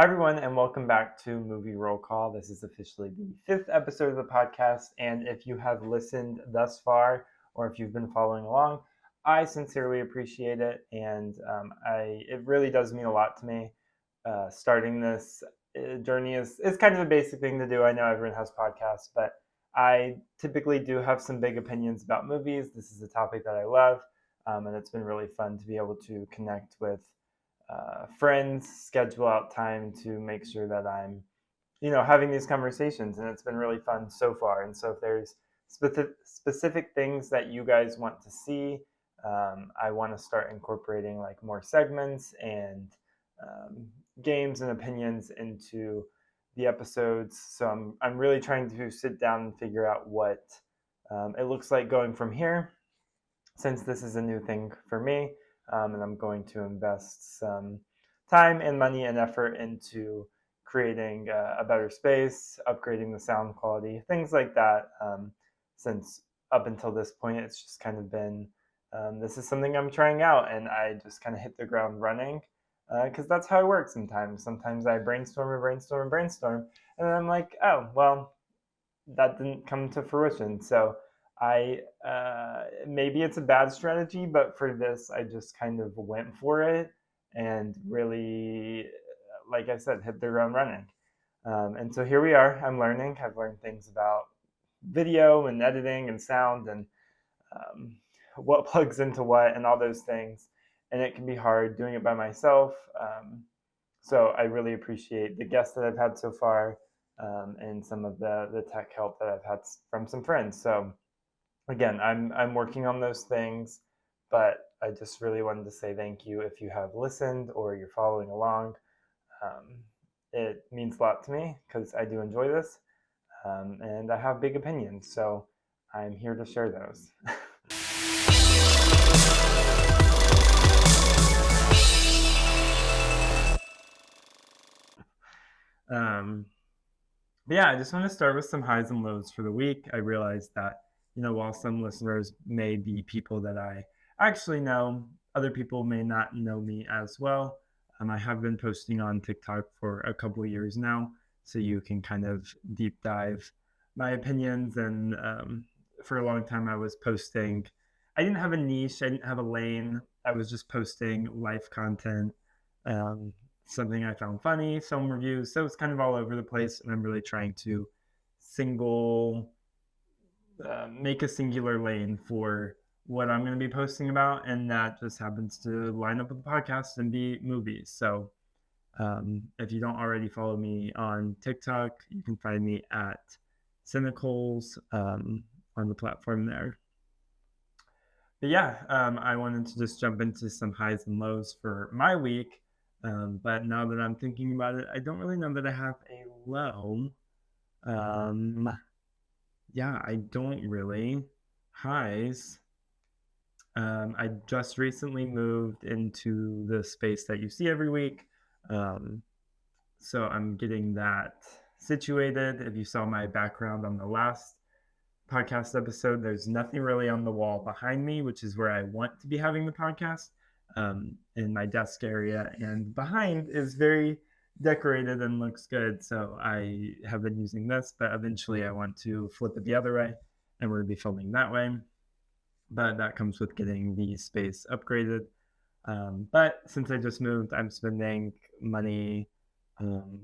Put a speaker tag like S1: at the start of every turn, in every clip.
S1: Hi, everyone, and welcome back to Movie Roll Call. This is officially the fifth episode of the podcast, and if you have listened thus far, or if you've been following along, I sincerely appreciate it, and it really does mean a lot to me. Starting this journey is kind of a basic thing to do. I know everyone has podcasts, but I typically do have some big opinions about movies. This is a topic that I love, and it's been really fun to be able to connect with friends, schedule out time to make sure that I'm, having these conversations, and it's been really fun so far. And so, if there's specific things that you guys want to see, I want to start incorporating like more segments and um, games and opinions into the episodes. So I'm really trying to sit down and figure out what it looks like going from here, since this is a new thing for me, and I'm going to invest some time and money and effort into creating a better space, upgrading the sound quality, things like that. Since up until this point, it's just kind of been this is something I'm trying out, and I just kind of hit the ground running because that's how it works sometimes. Sometimes I brainstorm and brainstorm and brainstorm, and then I'm like, oh, well, that didn't come to fruition. So I maybe it's a bad strategy, but for this, I just kind of went for it and really, like I said, hit the ground running. And so here we are. I'm learning. I've learned things about video and editing and sound and um, what plugs into what and all those things. And it can be hard doing it by myself. So I really appreciate the guests that I've had so far, and some of the tech help that I've had from some friends. So again, I'm working on those things, but I just really wanted to say thank you if you have listened or you're following along. Um, it means a lot to me because I do enjoy this, and I have big opinions. So I'm here to share those. Um, but yeah, I just want to start with some highs and lows for the week. I realized that, while some listeners may be people that I actually know, other people may not know me as well. I have been posting on TikTok for a couple of years now, so you can kind of deep dive my opinions. And for a long time, I was posting. I didn't have a niche. I didn't have a lane. I was just posting life content, um, something I found funny, film reviews. So it's kind of all over the place, and I'm really trying to make a singular lane for what I'm going to be posting about, and that just happens to line up with the podcast and be movies. So if you don't already follow me on TikTok, you can find me at Cynicals on the platform there. But yeah, I wanted to just jump into some highs and lows for my week. But now that I'm thinking about it, I don't really know that I have a low. Yeah, I don't really. Highs. I just recently moved into the space that you see every week. So I'm getting that situated. If you saw my background on the last podcast episode, there's nothing really on the wall behind me, which is where I want to be having the podcast, in my desk area. And behind is very decorated and looks good. So I have been using this, but eventually I want to flip it the other way, and we're going to be filming that way. But that comes with getting the space upgraded. But since I just moved, I'm spending money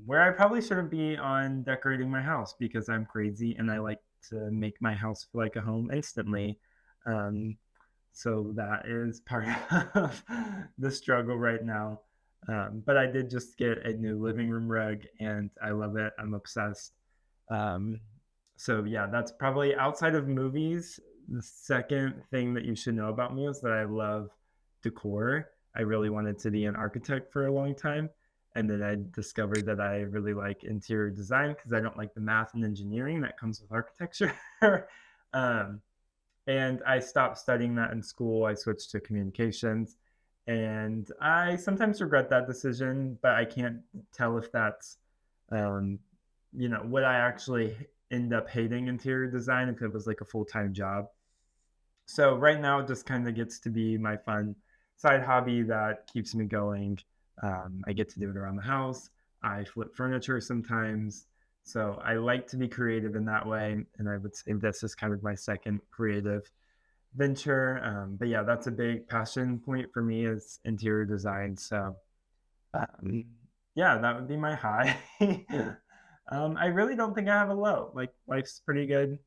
S1: where I probably shouldn't be on decorating my house, because I'm crazy and I like to make my house feel like a home instantly. Um, so that is part of the struggle right now. But I did just get a new living room rug, and I love it. I'm obsessed. Um, so yeah, that's probably, outside of movies, the second thing that you should know about me is that I love decor. I really wanted to be an architect for a long time. And then I discovered that I really like interior design because I don't like the math and engineering that comes with architecture. um, and I stopped studying that in school. I switched to communications. And I sometimes regret that decision, but I can't tell if that's, um, would I actually end up hating interior design if it was like a full-time job. So right now it just kind of gets to be my fun side hobby that keeps me going. I get to do it around the house. I flip furniture sometimes. So I like to be creative in that way. And I would say this is kind of my second creative venture. But yeah, that's a big passion point for me is interior design. So um, yeah, that would be my high. I really don't think I have a low. Like life's pretty good.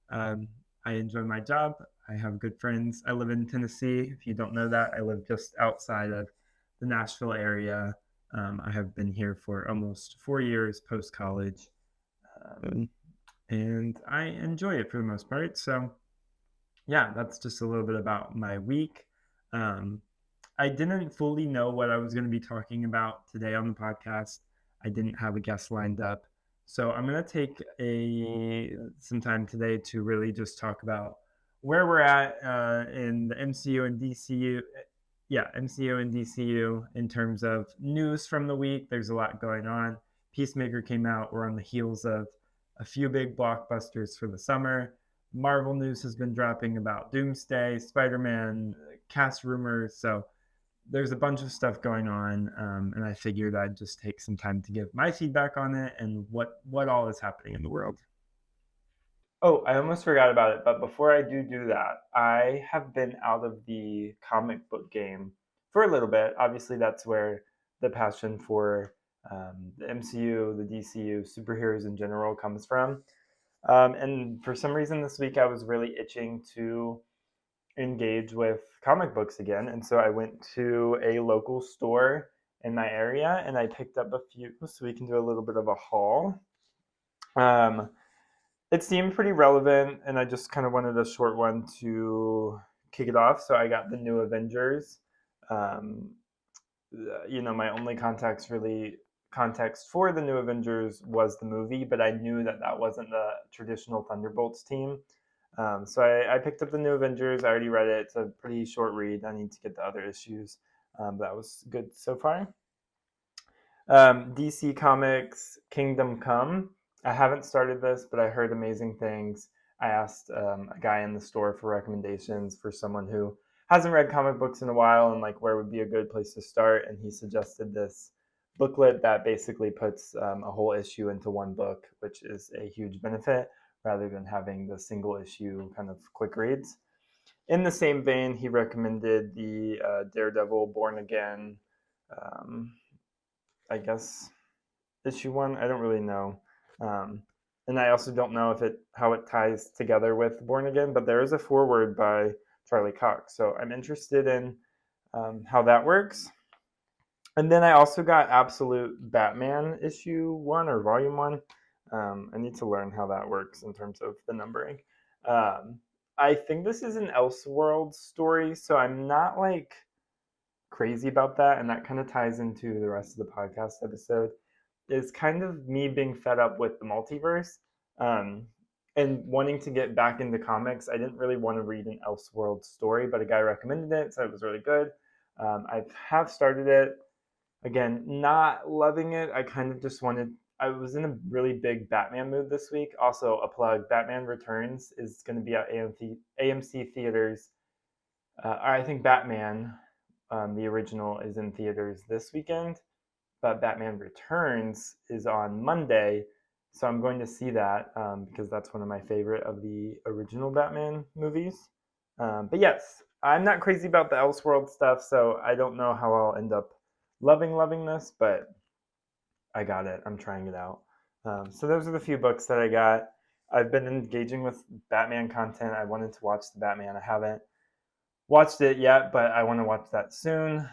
S1: Um, I enjoy my job. I have good friends. I live in Tennessee. If you don't know that, I live just outside of the Nashville area. I have been here for almost 4 years post college, um, and I enjoy it for the most part. So yeah, that's just a little bit about my week. Um, I didn't fully know what I was going to be talking about today on the podcast. I didn't have a guest lined up. So I'm going to take some time today to really just talk about where we're at in the MCU and DCU. Yeah, MCU and DCU in terms of news from the week. There's a lot going on. Peacemaker came out. We're on the heels of a few big blockbusters for the summer. Marvel news has been dropping about Doomsday, Spider-Man, cast rumors. So there's a bunch of stuff going on, and I figured I'd just take some time to give my feedback on it and what all is happening in the world. Oh, I almost forgot about it, but before I do that, I have been out of the comic book game for a little bit. Obviously, that's where the passion for the MCU, the DCU, superheroes in general comes from. And for some reason this week, I was really itching to engage with comic books again. And so I went to a local store in my area and I picked up a few so we can do a little bit of a haul. Um, it seemed pretty relevant, and I just kind of wanted a short one to kick it off. So I got the new Avengers. Um, my only context for the new Avengers was the movie, but I knew that that wasn't the traditional Thunderbolts team. So I picked up the new Avengers. I already read it. It's a pretty short read. I need to get the other issues. That was good so far. DC Comics Kingdom Come. I haven't started this, but I heard amazing things. I asked a guy in the store for recommendations for someone who hasn't read comic books in a while and like where would be a good place to start. And he suggested this booklet that basically puts a whole issue into one book, which is a huge benefit rather than having the single issue kind of quick reads. In the same vein, he recommended the Daredevil Born Again, um, I guess, issue one. I don't really know. Um, and I also don't know if how it ties together with Born Again, but there is a foreword by Charlie Cox. So I'm interested in how that works. And then I also got Absolute Batman issue one or volume one. I need to learn how that works in terms of the numbering. Um, I think this is an Elseworld story, so I'm not like crazy about that, and that kind of ties into the rest of the podcast episode. Is kind of me being fed up with the multiverse um, and wanting to get back into comics. I didn't really want to read an Elseworld story, but a guy recommended it, so it was really good. I have started it. Again, not loving it. I kind of just wanted. I was in a really big Batman mood this week. Also, a plug: Batman Returns is going to be at AMC theaters. I think Batman, the original, is in theaters this weekend, but Batman Returns is on Monday. So I'm going to see that because that's one of my favorite of the original Batman movies. But yes, I'm not crazy about the Elseworld stuff, so I don't know how I'll end up loving this, but I got it. I'm trying it out. So those are the few books that I got. I've been engaging with Batman content. I wanted to watch the Batman. I haven't watched it yet, but I want to watch that soon.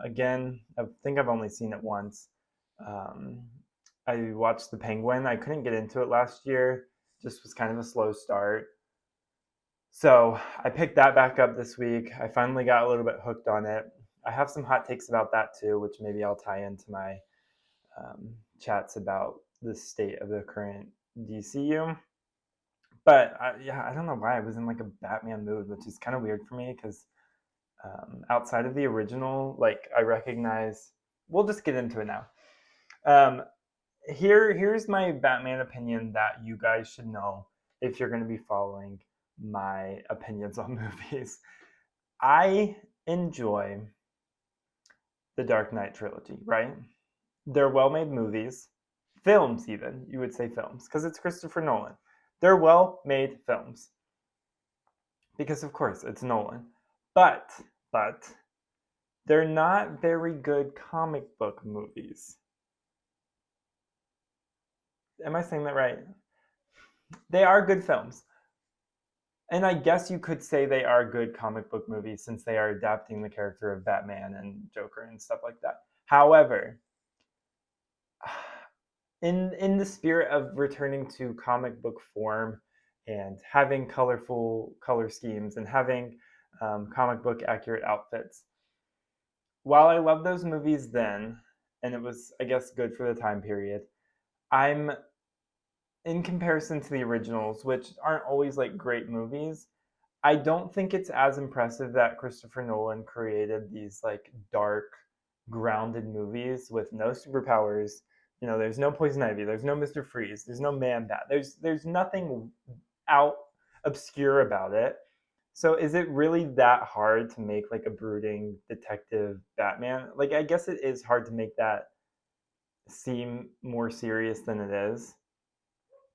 S1: Again, I think I've only seen it once. Um, I watched The Penguin. I couldn't get into it last year. Just was kind of a slow start. So I picked that back up this week. I finally got a little bit hooked on it. I have some hot takes about that too, which maybe I'll tie into my chats about the state of the current DCU. But I don't know why I was in like a Batman mood, which is kind of weird for me because outside of the original, like I recognize. We'll just get into it now. Um, here's my Batman opinion that you guys should know if you're going to be following my opinions on movies. I enjoy the Dark Knight trilogy, right? They're well-made movies, films even, you would say films, because it's Christopher Nolan. They're well-made films, because of course it's Nolan. But, but, they're not very good comic book movies. Am I saying that right? They are good films. And I guess you could say they are good comic book movies since they are adapting the character of Batman and Joker and stuff like that. However, in the spirit of returning to comic book form and having colorful color schemes and having comic book accurate outfits, while I love those movies then, and it was, I guess, good for the time period, I'm in comparison to the originals, which aren't always like great movies, I don't think it's as impressive that Christopher Nolan created these like dark, grounded movies with no superpowers. You know, there's no Poison Ivy, there's no Mr. Freeze, there's no Man Bat. There's nothing out obscure about it. So is it really that hard to make like a brooding detective Batman? Like I guess it is hard to make that seem more serious than it is.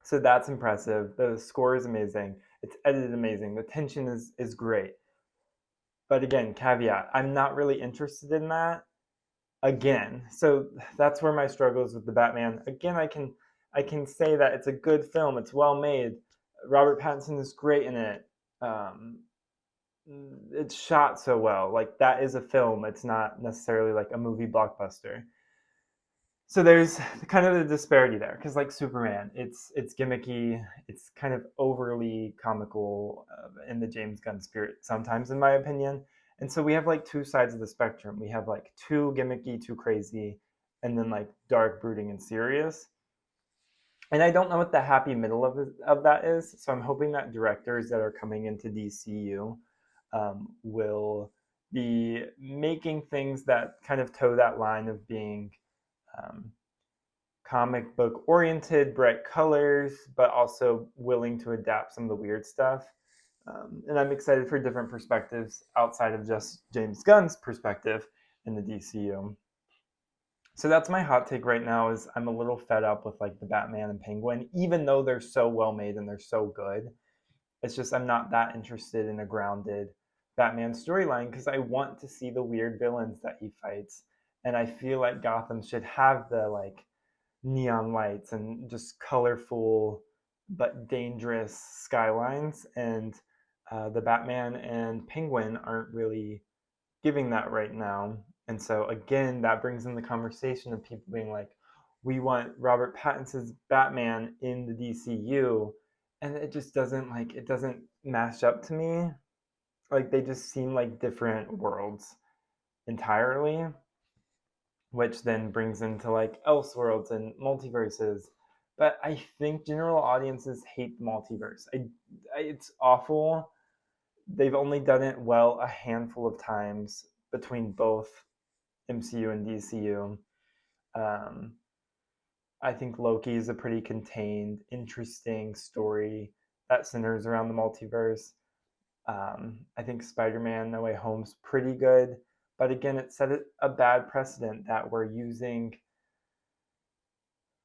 S1: So that's impressive. The score is amazing. It's edited amazing. The tension is great. But again, caveat, I'm not really interested in that. Again, so that's where my struggle is with the Batman. Again, I can say that it's a good film. It's well made. Robert Pattinson is great in it. Um, it's shot so well. Like that is a film. It's not necessarily like a movie blockbuster. So there's kind of the disparity there because like Superman, it's gimmicky, it's kind of overly comical in the James Gunn spirit sometimes, in my opinion. And so we have like two sides of the spectrum. We have like too gimmicky, too crazy, and then like dark, brooding, and serious. And I don't know what the happy middle of that is. So I'm hoping that directors that are coming into DCU will be making things that kind of toe that line of being um, comic book oriented, bright colors, but also willing to adapt some of the weird stuff. And I'm excited for different perspectives outside of just James Gunn's perspective in the DCU. So that's my hot take right now is I'm a little fed up with like the Batman and Penguin, even though they're so well made and they're so good. It's just I'm not that interested in a grounded Batman storyline because I want to see the weird villains that he fights. And I feel like Gotham should have the like neon lights and just colorful but dangerous skylines. And the Batman and Penguin aren't really giving that right now. And so, again, that brings in the conversation of people being like, we want Robert Pattinson's Batman in the DCU. And it just doesn't like, it doesn't match up to me. Like, they just seem like different worlds entirely, which then brings into like Elseworlds and multiverses. But I think general audiences hate the multiverse. It's awful. They've only done it well a handful of times between both MCU and DCU. Um, I think Loki is a pretty contained, interesting story that centers around the multiverse. I think Spider-Man: No Way Home's pretty good, but again, it set a bad precedent that we're using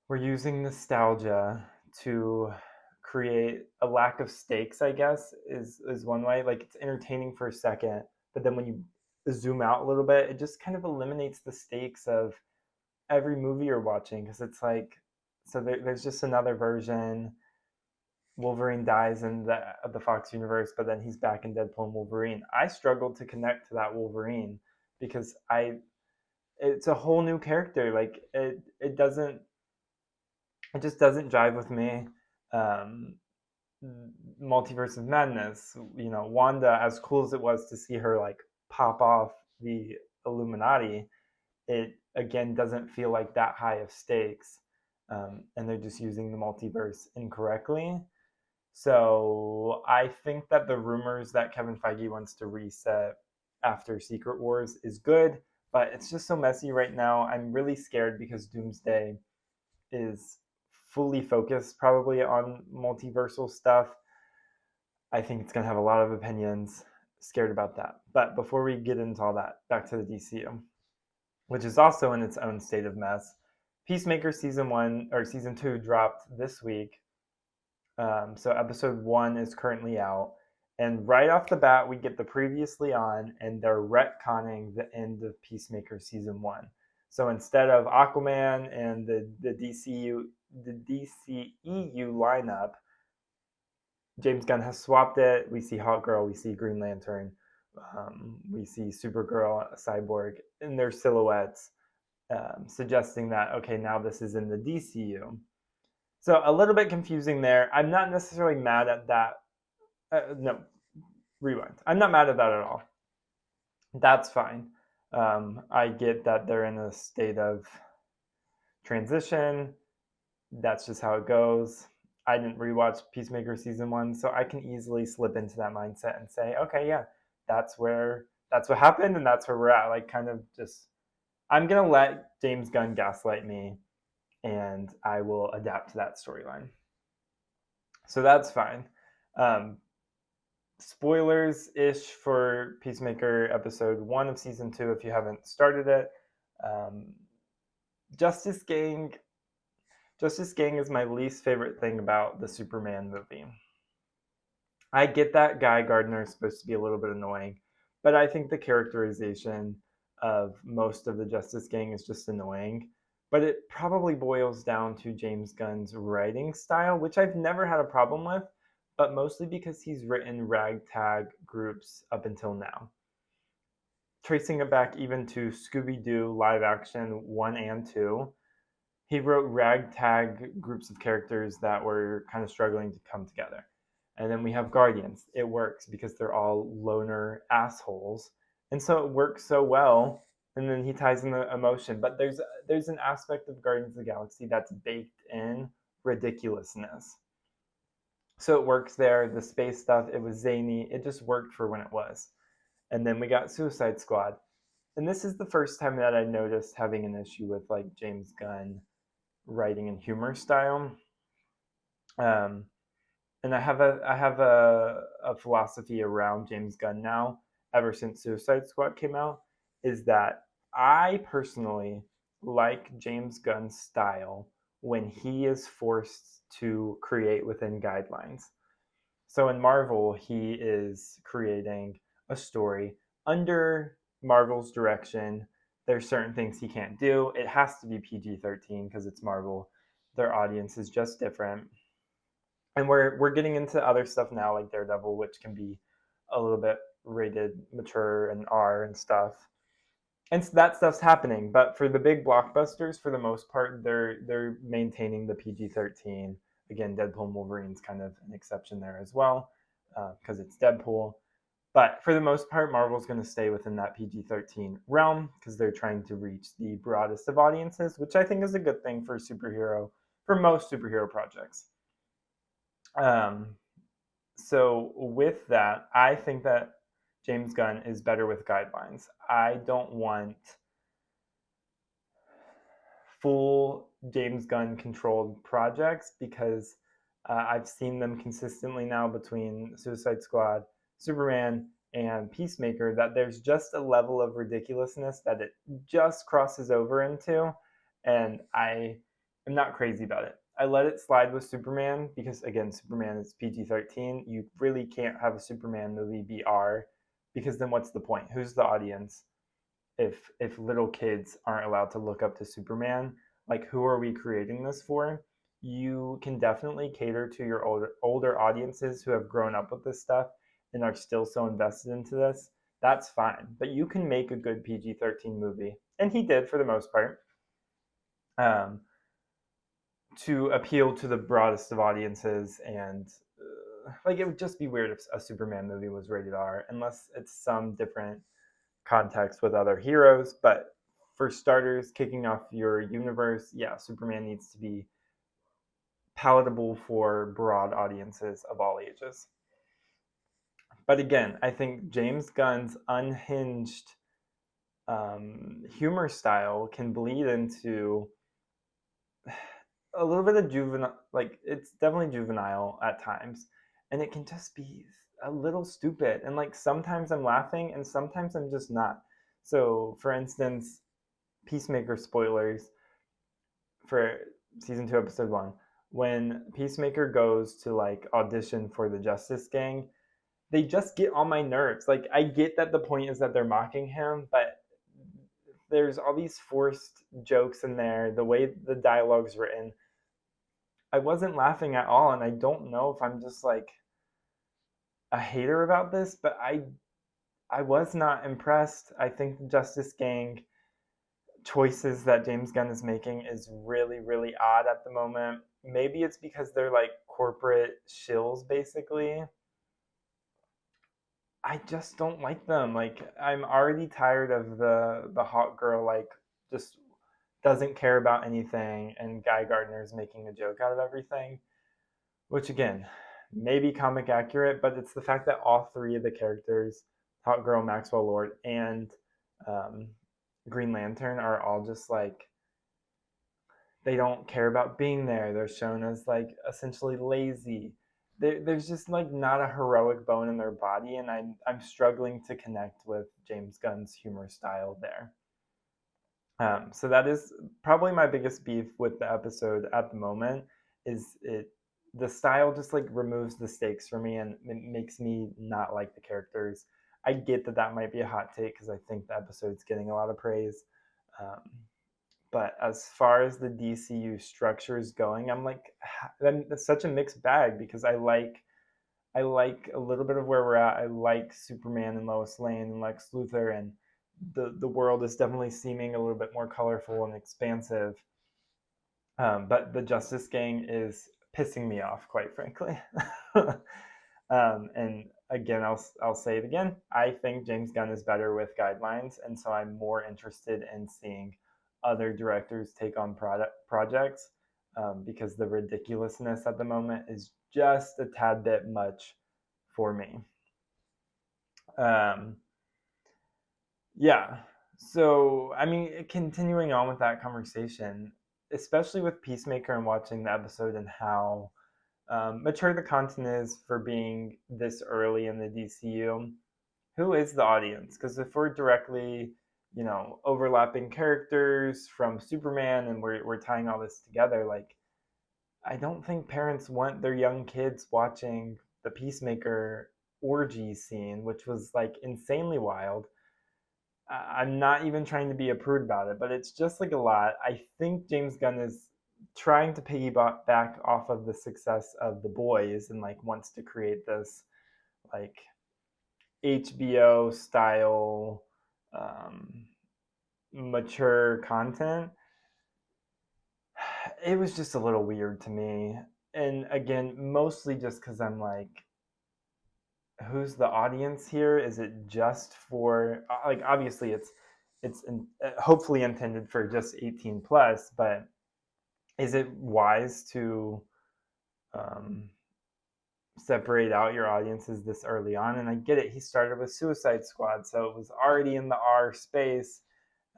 S1: nostalgia to create a lack of stakes. I guess is one way. Like it's entertaining for a second, but then when you zoom out a little bit, it just kind of eliminates the stakes of every movie you're watching because it's like so there's just another version. Wolverine dies in the Fox universe, but then he's back in Deadpool and Wolverine. I struggled to connect to that Wolverine because it's a whole new character. Like it just doesn't jive with me. Um, Multiverse of Madness, Wanda, as cool as it was to see her like pop off the Illuminati, it again doesn't feel like that high of stakes. And they're just using the multiverse incorrectly. So I think that the rumors that Kevin Feige wants to reset after Secret Wars is good, but it's just so messy right now. I'm really scared because Doomsday is fully focused probably on multiversal stuff. I think it's going to have a lot of opinions. Scared about that. But before we get into all that, back to the DCU, which is also in its own state of mess. Peacemaker season 2 dropped this week. So episode 1 is currently out. And right off the bat, we get the previously on, and they're retconning the end of Peacemaker season 1. So instead of Aquaman and the DCEU lineup, James Gunn has swapped it. We see Hawkgirl, we see Green Lantern, we see Supergirl, Cyborg in their silhouettes, suggesting that, okay, now this is in the DCU. So a little bit confusing there. I'm not necessarily mad at that. No, rewind. I'm not mad at that at all. That's fine. I get that they're in a state of transition. That's just how it goes. I didn't rewatch Peacemaker season 1, so I can easily slip into that mindset and say, okay, yeah, that's what happened, and that's where we're at. Like, kind of just, I'm gonna let James Gunn gaslight me, and I will adapt to that storyline. So that's fine. Spoilers-ish for Peacemaker episode 1 of season 2 if you haven't started it. Justice Gang is my least favorite thing about the Superman movie. I get that Guy Gardner is supposed to be a little bit annoying, but I think the characterization of most of the Justice Gang is just annoying. But it probably boils down to James Gunn's writing style, which I've never had a problem with, but mostly because he's written ragtag groups up until now. Tracing it back even to Scooby-Doo live action 1 and 2, he wrote ragtag groups of characters that were kind of struggling to come together. And then we have Guardians. It works because they're all loner assholes. And so it works so well. And then he ties in the emotion. But there's an aspect of Guardians of the Galaxy that's baked in ridiculousness. So it works there. The space stuff, it was zany. It just worked for when it was. And then we got Suicide Squad. And this is the first time that I noticed having an issue with like James Gunn writing and humor style. And I have a philosophy around James Gunn now, ever since Suicide Squad came out, is that I personally like James Gunn's style when he is forced to create within guidelines. So in Marvel, he is creating a story under Marvel's direction. There's certain things he can't do. It has to be PG-13 because it's Marvel. Their audience is just different. And we're getting into other stuff now, like Daredevil, which can be a little bit rated mature and R and stuff. And so that stuff's happening. But for the big blockbusters, for the most part, they're maintaining the PG-13. Again, Deadpool and Wolverine's kind of an exception there as well, because it's Deadpool. But for the most part, Marvel's going to stay within that PG-13 realm because they're trying to reach the broadest of audiences, which I think is a good thing for most superhero projects. So with that, I think that James Gunn is better with guidelines. I don't want full James Gunn controlled projects because I've seen them consistently now between Suicide Squad, Superman, and Peacemaker that there's just a level of ridiculousness that it just crosses over into, and I am not crazy about it. I let it slide with Superman because, again, Superman is PG-13. You really can't have a Superman movie be R because then what's the point? Who's the audience? If little kids aren't allowed to look up to Superman, like who are we creating this for? You can definitely cater to your older audiences who have grown up with this stuff and are still so invested into this. That's fine. But you can make a good PG-13 movie. And he did for the most part. To appeal to the broadest of audiences, and like it would just be weird if a Superman movie was rated R unless it's some different context with other heroes. But for starters, kicking off your universe, yeah, Superman needs to be palatable for broad audiences of all ages. But again, I think James Gunn's unhinged humor style can bleed into a little bit of juvenile, like it's definitely juvenile at times, and it can just be a little stupid, and like sometimes I'm laughing and sometimes I'm just not. So for instance, Peacemaker spoilers, for season 2, episode 1, when Peacemaker goes to like audition for the Justice Gang, they just get on my nerves. Like, I get that the point is that they're mocking him, but there's all these forced jokes in there, the way the dialogue's written. I wasn't laughing at all, and I don't know if I'm just like a hater about this, but I was not impressed. I think the Justice Gang choices that James Gunn is making is really, really odd at the moment. Maybe it's because they're like corporate shills, basically. I just don't like them. Like, I'm already tired of the hot girl, like, just doesn't care about anything, and Guy Gardner's making a joke out of everything. Which again, maybe comic accurate, but it's the fact that all three of the characters, Hot Girl, Maxwell Lord, and um, Green Lantern, are all just like, they don't care about being there. They're shown as like essentially lazy. There's just like not a heroic bone in their body, and I'm struggling to connect with James Gunn's humor style there. So that is probably my biggest beef with the episode at the moment. Is it the style just like removes the stakes for me, and it makes me not like the characters. I get that that might be a hot take because I think the episode's getting a lot of praise. Um, but as far as the DCU structure is going, I'm like, that's such a mixed bag because I like a little bit of where we're at. I like Superman and Lois Lane and Lex Luthor, and the world is definitely seeming a little bit more colorful and expansive. But the Justice Gang is pissing me off, quite frankly. And again, I'll say it again. I think James Gunn is better with guidelines, and so I'm more interested in seeing other directors take on projects because the ridiculousness at the moment is just a tad bit much for me. Yeah. So, I mean, continuing on with that conversation, especially with Peacemaker and watching the episode and how mature the content is for being this early in the DCU, who is the audience? Because if we're directly, overlapping characters from Superman and we're tying all this together, like, I don't think parents want their young kids watching the Peacemaker orgy scene, which was like insanely wild. I'm not even trying to be a prude about it, but it's just like a lot. I think James Gunn is trying to piggyback off of the success of The Boys and like wants to create this like HBO style mature content. It was just a little weird to me. And again, mostly just because I'm like, who's the audience here? Is it just for like, obviously hopefully intended for just 18 plus, but is it wise to separate out your audiences this early on? And I get it, he started with Suicide Squad, so it was already in the R space,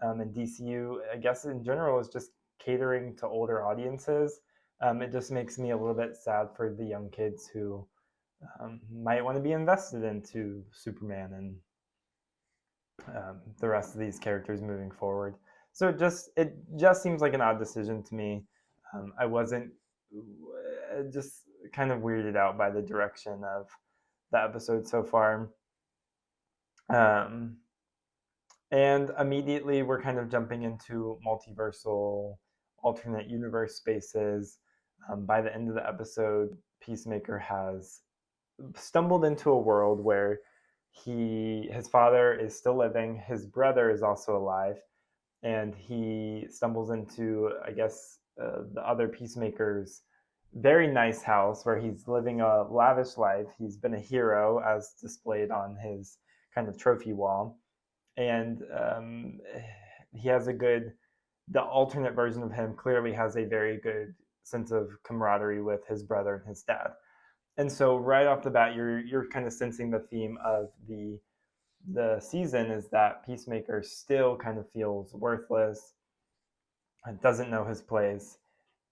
S1: and DCU, I guess in general, is just catering to older audiences. It just makes me a little bit sad for the young kids who might want to be invested into Superman and the rest of these characters moving forward. So it just seems like an odd decision to me. I wasn't just kind of weirded out by the direction of the episode so far. And immediately we're kind of jumping into multiversal alternate universe spaces. By the end of the episode, Peacemaker has stumbled into a world where his father is still living, his brother is also alive, and he stumbles into, I guess, the other Peacemaker's very nice house where he's living a lavish life. He's been a hero as displayed on his kind of trophy wall, and he has the alternate version of him clearly has a very good sense of camaraderie with his brother and his dad. And so right off the bat, you're kind of sensing the theme of the season is that Peacemaker still kind of feels worthless, doesn't know his place,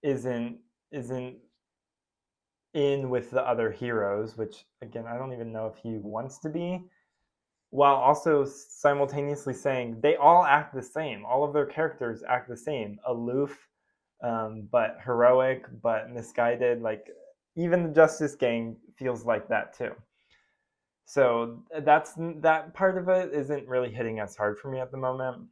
S1: isn't in with the other heroes, which again I don't even know if he wants to be, while also simultaneously saying they all act the same. All of their characters act the same, aloof, but heroic, but misguided. Like even the Justice Gang feels like that too. So that part of it isn't really hitting as hard for me at the moment.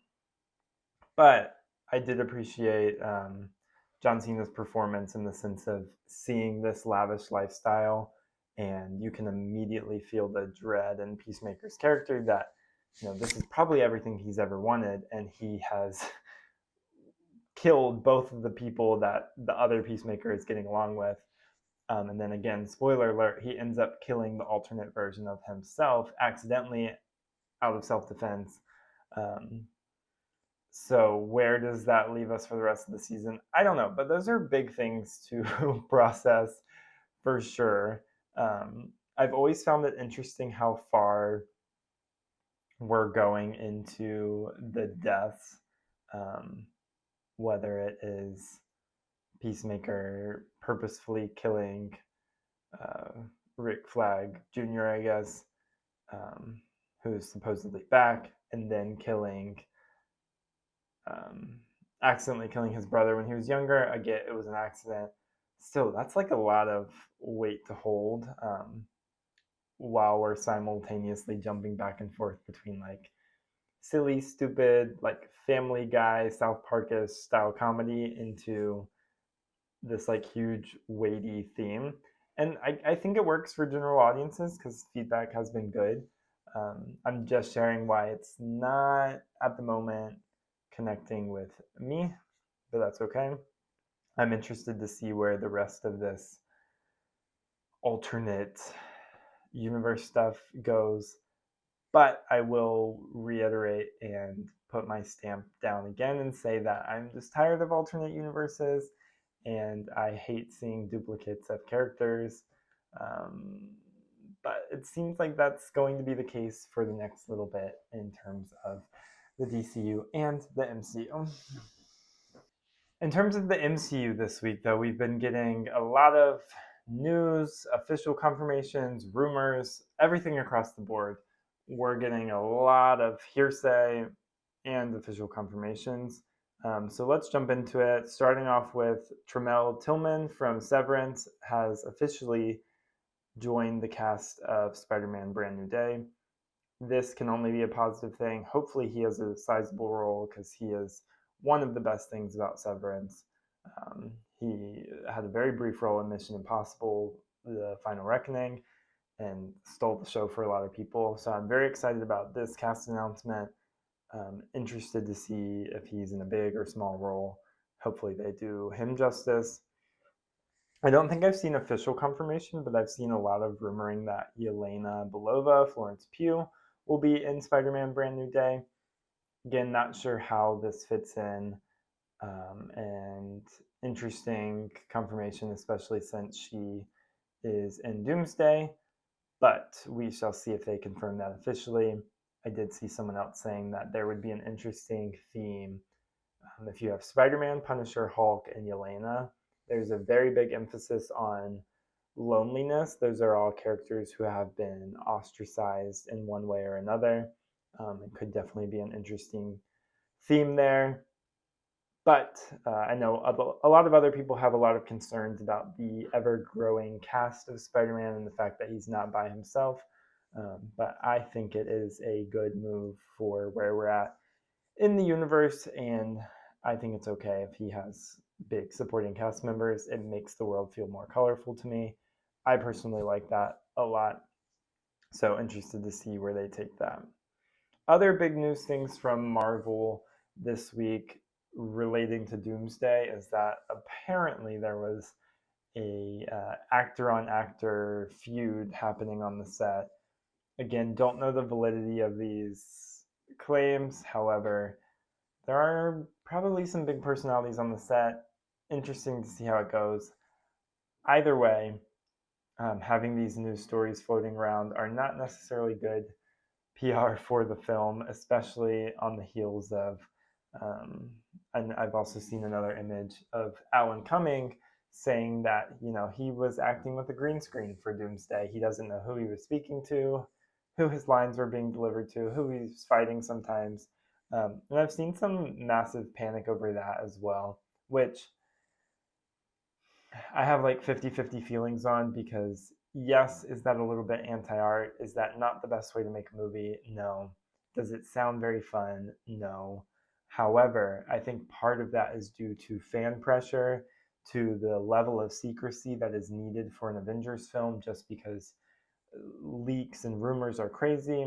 S1: But I did appreciate John Cena's performance in the sense of seeing this lavish lifestyle, and you can immediately feel the dread in Peacemaker's character that this is probably everything he's ever wanted, and he has killed both of the people that the other Peacemaker is getting along with. And then again, spoiler alert, he ends up killing the alternate version of himself accidentally out of self defense. Um, so where does that leave us for the rest of the season? I don't know, but those are big things to process for sure. I've always found it interesting how far we're going into the deaths, um, whether it is Peacemaker purposefully killing uh, Rick Flag Jr., I guess, who's supposedly back, and then um, accidentally killing his brother when he was younger. I get it was an accident. Still, that's like a lot of weight to hold while we're simultaneously jumping back and forth between like silly, stupid, like Family Guy, South Parkish style comedy into this like huge, weighty theme. And I think it works for general audiences because feedback has been good. I'm just sharing why it's not at the moment connecting with me, but that's okay. I'm interested to see where the rest of this alternate universe stuff goes. But I will reiterate and put my stamp down again and say that I'm just tired of alternate universes and I hate seeing duplicates of characters. Um, but it seems like that's going to be the case for the next little bit in terms of the DCU and the MCU. In terms of the MCU this week, though, we've been getting a lot of news, official confirmations, rumors, everything across the board. We're getting a lot of hearsay and official confirmations. So let's jump into it. Starting off with Tremel Tillman from Severance has officially joined the cast of Spider Man Brand New Day. This can only be a positive thing. Hopefully, he has a sizable role because he is one of the best things about Severance. He had a very brief role in Mission Impossible: The Final Reckoning, and stole the show for a lot of people. So I'm very excited about this cast announcement. Interested to see if he's in a big or small role. Hopefully, they do him justice. I don't think I've seen official confirmation, but I've seen a lot of rumoring that Yelena Belova, Florence Pugh, will be in Spider Man Brand New Day. Again, not sure how this fits in, and interesting confirmation, especially since she is in Doomsday, but we shall see if they confirm that officially. I did see someone else saying that there would be an interesting theme if you have Spider Man, Punisher, Hulk, and Yelena. There's a very big emphasis on loneliness. Those are all characters who have been ostracized in one way or another. It could definitely be an interesting theme there. But I know a lot of other people have a lot of concerns about the ever growing cast of Spider Man and the fact that he's not by himself. But I think it is a good move for where we're at in the universe, and I think it's okay if he has big supporting cast members. It makes the world feel more colorful to me. I personally like that a lot. So interested to see where they take that. Other big news things from Marvel this week relating to Doomsday is that apparently there was a actor on actor feud happening on the set. Again, don't know the validity of these claims. However, there are probably some big personalities on the set. Interesting to see how it goes. Either way, having these news stories floating around are not necessarily good PR for the film, especially on the heels of. And I've also seen another image of Alan Cumming saying that he was acting with a green screen for Doomsday. He doesn't know who he was speaking to, who his lines were being delivered to, who he's fighting sometimes. And I've seen some massive panic over that as well, which I have like 50-50 feelings on, because yes, is that a little bit anti-art? Is that not the best way to make a movie? No. Does it sound very fun? No. However, I think part of that is due to fan pressure, to the level of secrecy that is needed for an Avengers film, just because leaks and rumors are crazy,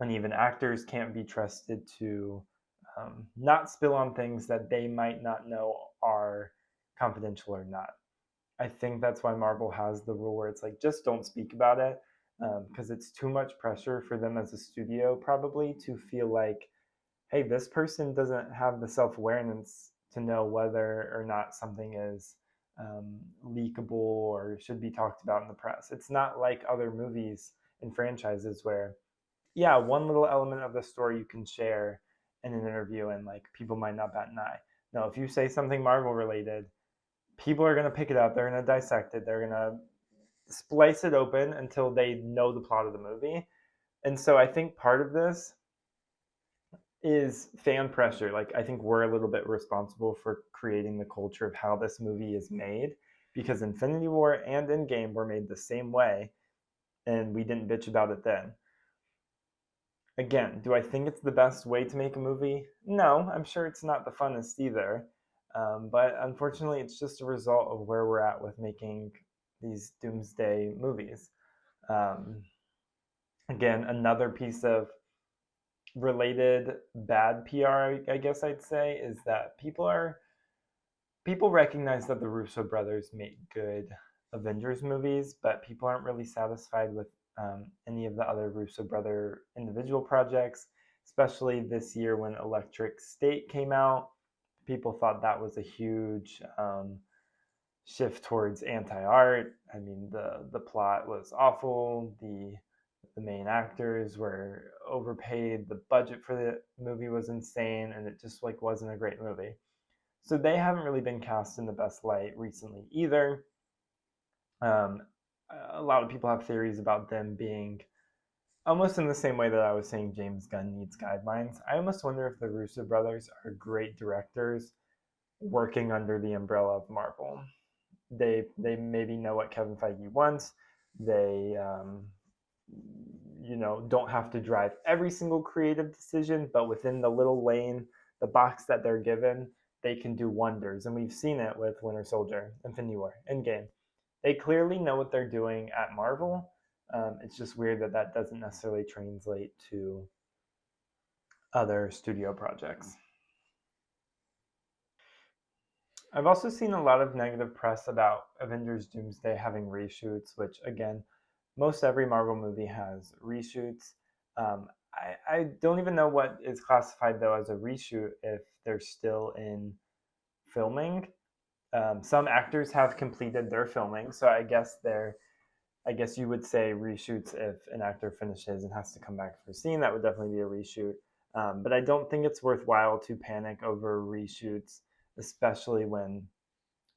S1: and even actors can't be trusted to not spill on things that they might not know are confidential or not. I think that's why Marvel has the rule where it's like, just don't speak about it, because it's too much pressure for them as a studio, probably, to feel like, hey, this person doesn't have the self awareness to know whether or not something is leakable or should be talked about in the press. It's not like other movies and franchises where, yeah, one little element of the story you can share in an interview and like people might not bat an eye. No, if you say something Marvel related, people are going to pick it up, they're going to dissect it, they're going to splice it open until they know the plot of the movie. And so I think part of this is fan pressure. Like, I think we're a little bit responsible for creating the culture of how this movie is made, because Infinity War and Endgame were made the same way, and we didn't bitch about it then. Again, do I think it's the best way to make a movie? No, I'm sure it's not the funnest either. But unfortunately, it's just a result of where we're at with making these Doomsday movies. Um, Again, another piece of related bad PR, I guess I'd say, is that people recognize that the Russo brothers make good Avengers movies, but people aren't really satisfied with any of the other Russo brother individual projects, especially this year when Electric State came out. People thought that was a huge shift towards anti-art. I mean, the plot was awful. The main actors were overpaid. The budget for the movie was insane, and it just like wasn't a great movie. So they haven't really been cast in the best light recently either. Um, a lot of people have theories about them being almost in the same way that I was saying James Gunn needs guidelines. I almost wonder if the Russo brothers are great directors working under the umbrella of Marvel. They maybe know what Kevin Feige wants. They don't have to drive every single creative decision, but within the little lane, the box that they're given, they can do wonders. And we've seen it with Winter Soldier, Infinity War, Endgame. They clearly know what they're doing at Marvel. It's just weird that that doesn't necessarily translate to other studio projects. I've also seen a lot of negative press about Avengers Doomsday having reshoots, which, again, most every Marvel movie has reshoots. I don't even know what is classified, though, as a reshoot if they're still in filming. Some actors have completed their filming, so I guess you would say reshoots if an actor finishes and has to come back for a scene. That would definitely be a reshoot. But I don't think it's worthwhile to panic over reshoots, especially when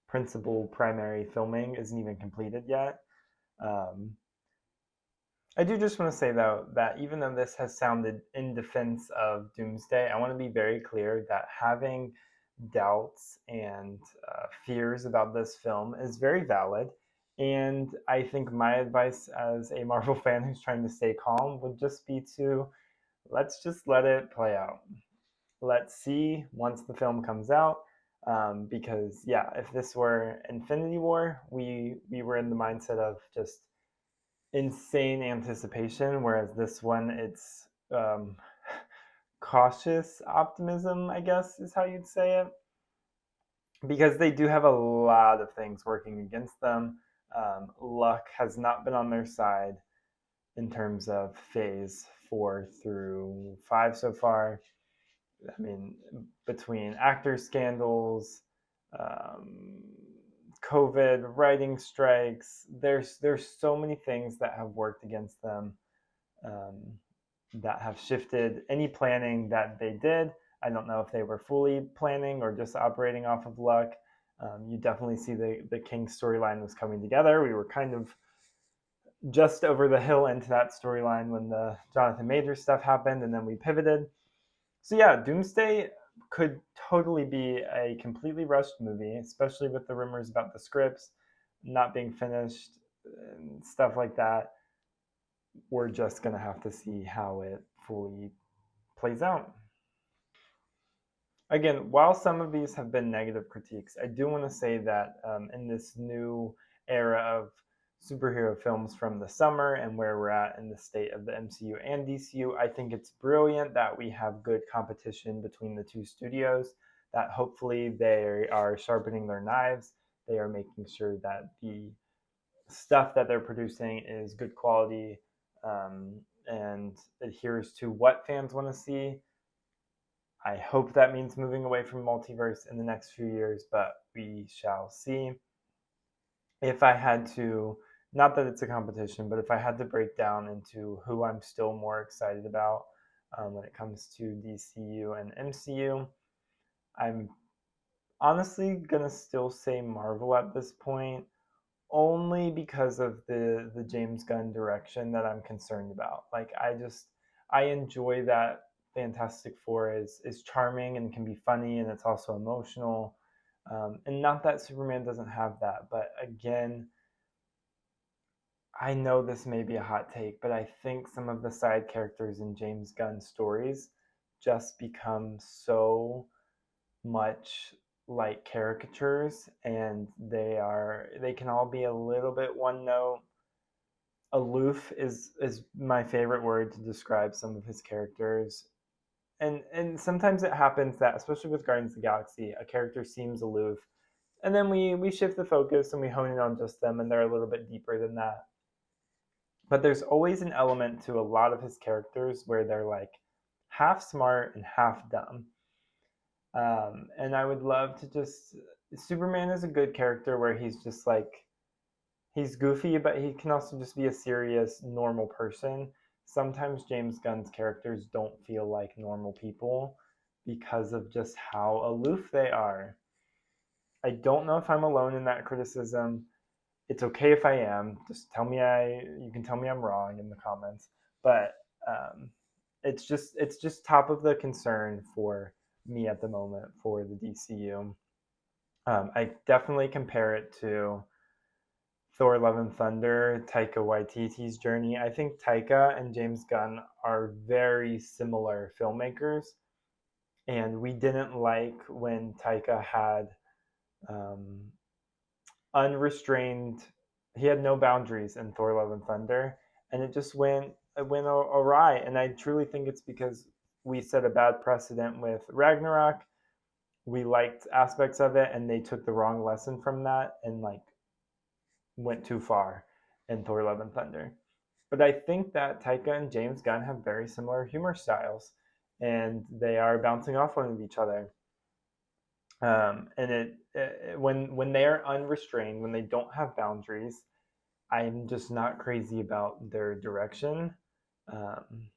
S1: principal primary filming isn't even completed yet. Um, I do just want to say, though, that even though this has sounded in defense of Doomsday, I want to be very clear that having doubts and fears about this film is very valid. And I think my advice as a Marvel fan who's trying to stay calm would just be to let's just let it play out. Let's see once the film comes out. Because, yeah, if this were Infinity War, we were in the mindset of just insane anticipation, whereas this one, it's cautious optimism, I guess is how you'd say it, because they do have a lot of things working against them. Luck has not been on their side in terms of phase 4 through 5 so far. I mean, between actor scandals, um, COVID, writing strikes, there's so many things that have worked against them, um, that have shifted any planning that they did. I don't know if they were fully planning or just operating off of luck. You definitely see the King storyline was coming together. We were kind of just over the hill into that storyline when the Jonathan Majors stuff happened, and then we pivoted. So yeah, Doomsday, could totally be a completely rushed movie, especially with the rumors about the scripts not being finished and stuff like that. We're just going to have to see how it fully plays out. Again, while some of these have been negative critiques, I do want to say that in this new era of superhero films from the summer and where we're at in the state of the MCU and DCU, I think it's brilliant that we have good competition between the two studios, that hopefully they are sharpening their knives. They are making sure that the stuff that they're producing is good quality and adheres to what fans want to see. I hope that means moving away from multiverse in the next few years, but we shall see. If I had to, not that it's a competition, but if I had to break down into who I'm still more excited about when it comes to DCU and MCU, I'm honestly going to still say Marvel at this point, only because of the James Gunn direction that I'm concerned about. Like I enjoy that Fantastic Four is charming and can be funny, and it's also emotional. And not that Superman doesn't have that, but again, I know this may be a hot take, but I think some of the side characters in James Gunn's stories just become so much like caricatures, and they can all be a little bit one note. Aloof is my favorite word to describe some of his characters. And sometimes it happens that, especially with Guardians of the Galaxy, a character seems aloof, and then we shift the focus and we hone in on just them, and they're a little bit deeper than that. But there's always an element to a lot of his characters where they're like half smart and half dumb. And I would love to just. Superman is a good character where he's just like. He's goofy, but he can also just be a serious, normal person. Sometimes James Gunn's characters don't feel like normal people because of just how aloof they are. I don't know if I'm alone in that criticism. It's okay if I am. Just tell me you can tell me I'm wrong in the comments. But um, it's just top of the concern for me at the moment for the DCU. I definitely compare it to Thor: Love and Thunder, Taika Waititi's journey. I think Taika and James Gunn are very similar filmmakers, and we didn't like when Taika had um, unrestrained. He had no boundaries in Thor: Love and Thunder, and it went awry. And I truly think it's because we set a bad precedent with Ragnarok. We liked aspects of it, and they took the wrong lesson from that and like went too far in Thor: Love and Thunder. But I think that Taika and James Gunn have very similar humor styles, and they are bouncing off one of each other. And when they are unrestrained, when they don't have boundaries, I'm just not crazy about their direction. Um,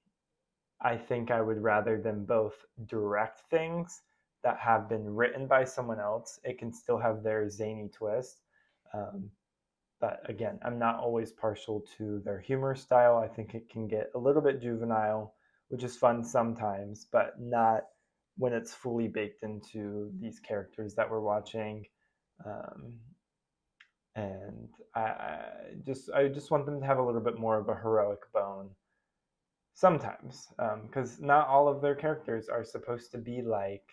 S1: I think I would rather them both direct things that have been written by someone else. It can still have their zany twist. Um, but again, I'm not always partial to their humor style. I think it can get a little bit juvenile, which is fun sometimes, but not when it's fully baked into these characters that we're watching. Um, and I just want them to have a little bit more of a heroic bone sometimes, because not all of their characters are supposed to be like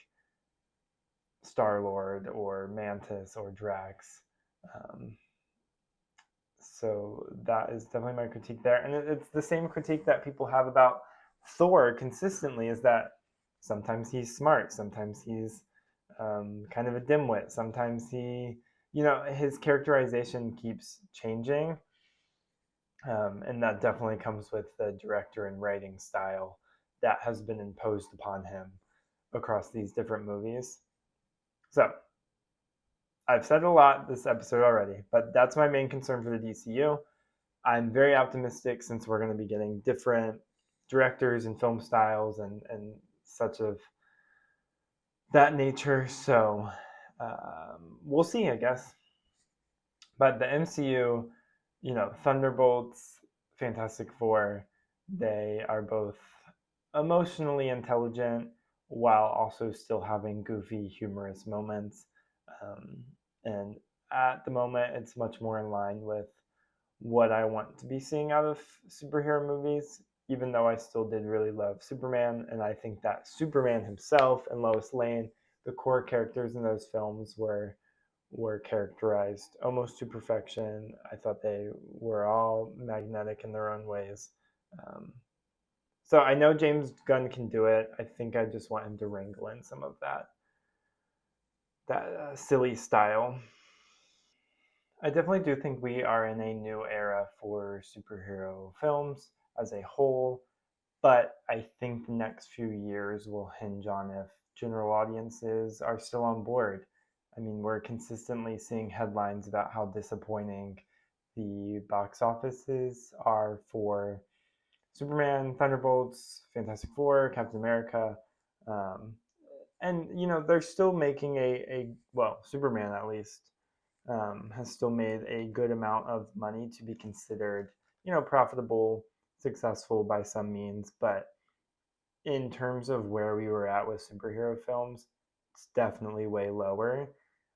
S1: Star Lord or Mantis or Drax. Um, so that is definitely my critique there, and it's the same critique that people have about Thor consistently. Is that sometimes he's smart, sometimes he's kind of a dimwit, sometimes his characterization keeps changing, and that definitely comes with the director and writing style that has been imposed upon him across these different movies. So I've said a lot this episode already, but that's my main concern for the DCU. I'm very optimistic since we're going to be getting different directors and film styles and such of that nature. So we'll see, I guess. But the MCU, Thunderbolts, Fantastic Four, they are both emotionally intelligent while also still having goofy, humorous moments. Um, and at the moment, it's much more in line with what I want to be seeing out of superhero movies, even though I still did really love Superman. And I think that Superman himself and Lois Lane, the core characters in those films, were characterized almost to perfection. I thought they were all magnetic in their own ways. Um, so I know James Gunn can do it. I think I just want him to wrangle in some of that silly style. I definitely do think we are in a new era for superhero films as a whole, but I think the next few years will hinge on if general audiences are still on board. I mean, we're consistently seeing headlines about how disappointing the box offices are for Superman, Thunderbolts, Fantastic Four, Captain America. Um, and, they're still making well, Superman at least has still made a good amount of money to be considered, profitable, successful by some means. But in terms of where we were at with superhero films, it's definitely way lower.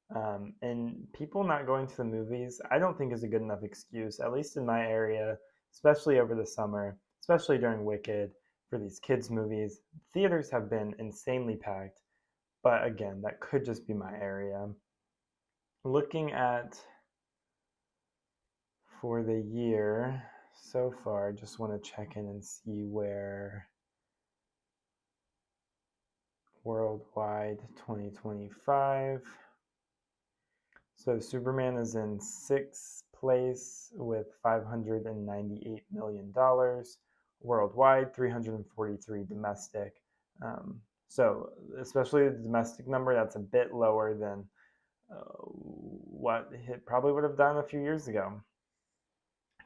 S1: And people not going to the movies, I don't think is a good enough excuse, at least in my area, especially over the summer, especially during Wicked, for these kids' movies. Theaters have been insanely packed, but again, that could just be my area. Looking at for the year so far, just want to check in and see where worldwide 2025. So Superman is in sixth place with $598 million worldwide, 343 domestic. So especially the domestic number, that's a bit lower than what it probably would have done a few years ago.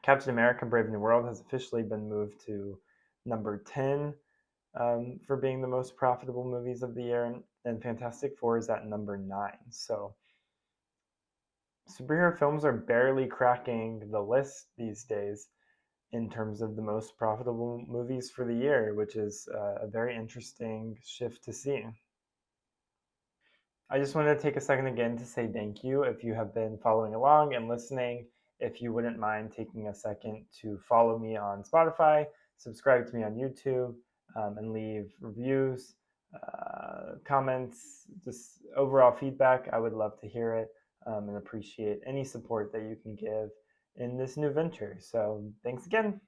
S1: Captain America: Brave New World has officially been moved to number 10 for being the most profitable movies of the year, and Fantastic Four is at number 9. So superhero films are barely cracking the list these days in terms of the most profitable movies for the year, which is a very interesting shift to see. I just wanted to take a second again to say thank you if you have been following along and listening. If you wouldn't mind taking a second to follow me on Spotify, subscribe to me on YouTube, and leave reviews, comments, just overall feedback. I would love to hear it, and appreciate any support that you can give in this new venture. So thanks again.